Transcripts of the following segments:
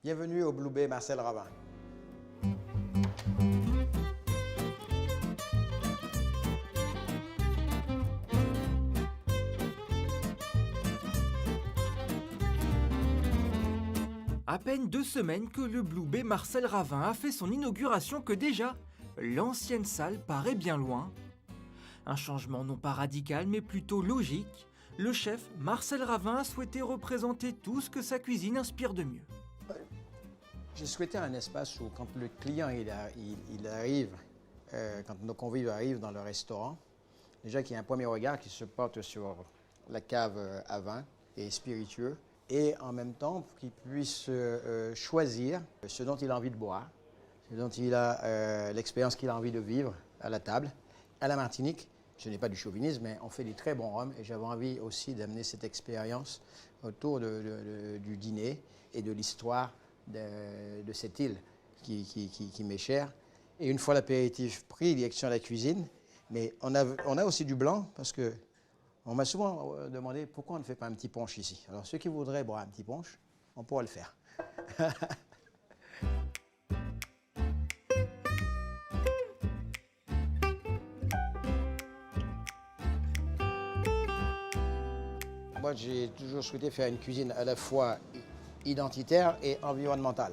Bienvenue au Blue Bay Marcel Ravin. À peine 2 semaines que le Blue Bay Marcel Ravin a fait son inauguration que déjà, l'ancienne salle paraît bien loin. Un changement non pas radical mais plutôt logique, le chef Marcel Ravin a souhaité représenter tout ce que sa cuisine inspire de mieux. J'ai souhaité un espace où quand le client il arrive, quand nos convives arrivent dans le restaurant, déjà qu'il y ait un premier regard qui se porte sur la cave à vin et spiritueux, et en même temps qu'il puisse choisir ce dont il a envie de boire, ce dont il a l'expérience qu'il a envie de vivre à la table. À la Martinique, ce n'est pas du chauvinisme, mais on fait du très bon rhum et j'avais envie aussi d'amener cette expérience autour du dîner et de l'histoire de cette île qui m'est chère. Et une fois l'apéritif pris, direction à la cuisine, mais on a aussi du blanc parce que on m'a souvent demandé pourquoi on ne fait pas un petit punch ici. Alors ceux qui voudraient boire un petit punch, on pourra le faire. Moi, j'ai toujours souhaité faire une cuisine à la fois identitaire et environnementale.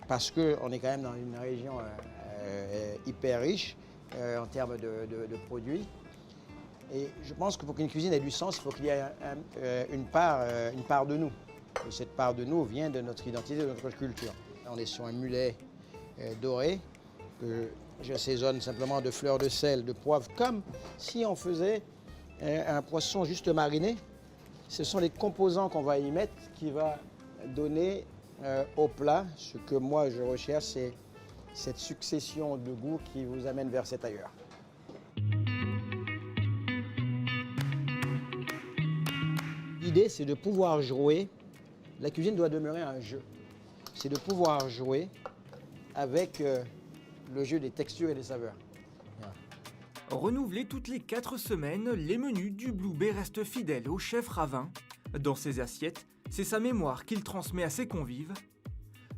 Parce qu'on est quand même dans une région hyper riche en termes de produits. Et je pense que pour qu'une cuisine ait du sens, il faut qu'il y ait une part de nous. Et cette part de nous vient de notre identité, de notre culture. On est sur un mulet doré que j'assaisonne simplement de fleurs de sel, de poivre, comme si on faisait un poisson juste mariné. Ce sont les composants qu'on va y mettre qui va donner au plat ce que moi je recherche, c'est cette succession de goûts qui vous amène vers cet ailleurs. L'idée, c'est de pouvoir jouer. La cuisine doit demeurer un jeu. C'est de pouvoir jouer avec le jeu des textures et des saveurs. Voilà. Renouvelés toutes les 4 semaines, les menus du Blue Bay restent fidèles au chef Ravin. Dans ses assiettes, c'est sa mémoire qu'il transmet à ses convives.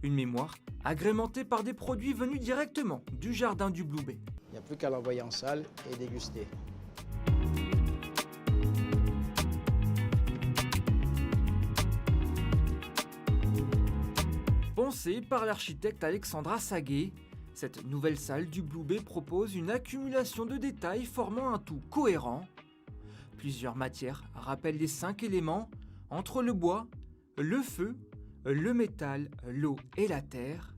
Une mémoire agrémentée par des produits venus directement du jardin du Blue Bay. Il n'y a plus qu'à l'envoyer en salle et déguster. Pensée par l'architecte Alexandra Saguet, cette nouvelle salle du Blue Bay propose une accumulation de détails formant un tout cohérent. Plusieurs matières rappellent les 5 éléments entre le bois, le feu, le métal, l'eau et la terre.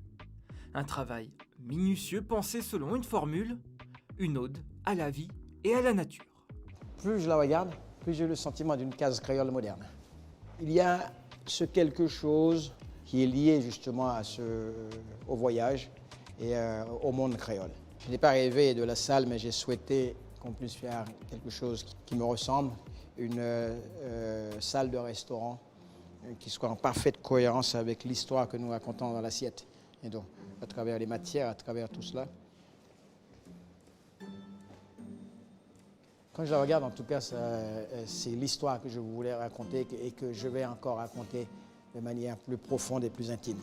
Un travail minutieux pensé selon une formule, une ode à la vie et à la nature. Plus je la regarde, plus j'ai le sentiment d'une case créole moderne. Il y a ce quelque chose qui est lié justement au voyage et au monde créole. Je n'ai pas rêvé de la salle, mais j'ai souhaité qu'on puisse faire quelque chose qui me ressemble, une salle de restaurant qui soit en parfaite cohérence avec l'histoire que nous racontons dans l'assiette. Et donc, à travers les matières, à travers tout cela. Quand je la regarde, en tout cas, c'est l'histoire que je voulais raconter et que je vais encore raconter de manière plus profonde et plus intime.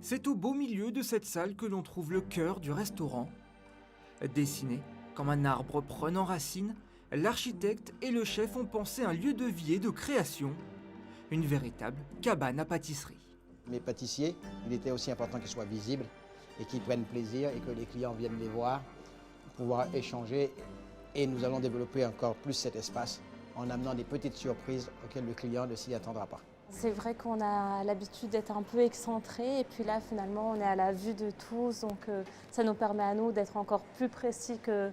C'est au beau milieu de cette salle que l'on trouve le cœur du restaurant. Dessiné comme un arbre prenant racine, l'architecte et le chef ont pensé un lieu de vie et de création, une véritable cabane à pâtisserie. Mes pâtissiers, il était aussi important qu'ils soient visibles et qu'ils prennent plaisir et que les clients viennent les voir, pouvoir échanger. Et nous allons développer encore plus cet espace en amenant des petites surprises auxquelles le client ne s'y attendra pas. C'est vrai qu'on a l'habitude d'être un peu excentré et puis là finalement on est à la vue de tous, donc ça nous permet à nous d'être encore plus précis que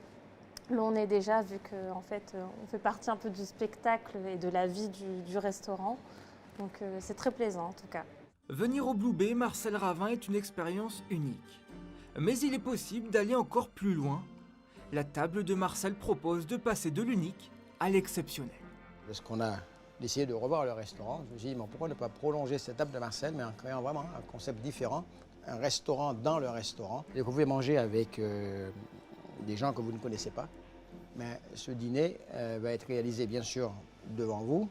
l'on est déjà, vu qu'en fait on fait partie un peu du spectacle et de la vie du restaurant, donc c'est très plaisant en tout cas. Venir au Blue Bay Marcel Ravin est une expérience unique. Mais il est possible d'aller encore plus loin. La table de Marcel propose de passer de l'unique à l'exceptionnel. Lorsqu'on a décidé de revoir le restaurant, je me suis dit, mais pourquoi ne pas prolonger cette table de Marcel, mais en créant vraiment un concept différent, un restaurant dans le restaurant. Et vous pouvez manger avec des gens que vous ne connaissez pas, mais ce dîner va être réalisé bien sûr devant vous,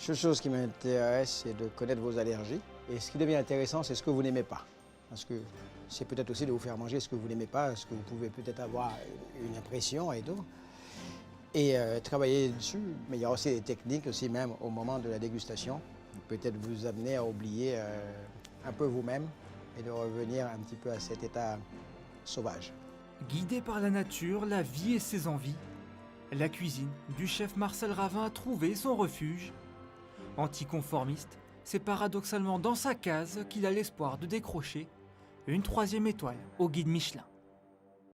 Seule chose qui m'intéresse, c'est de connaître vos allergies. Et ce qui devient intéressant, c'est ce que vous n'aimez pas. Parce que c'est peut-être aussi de vous faire manger ce que vous n'aimez pas, ce que vous pouvez peut-être avoir une impression et tout. Et travailler dessus. Mais il y a aussi des techniques, aussi même au moment de la dégustation. Peut-être vous amener à oublier un peu vous-même et de revenir un petit peu à cet état sauvage. Guidé par la nature, la vie et ses envies, la cuisine du chef Marcel Ravin a trouvé son refuge. Anticonformiste, c'est paradoxalement dans sa case qu'il a l'espoir de décrocher une 3e étoile au guide Michelin.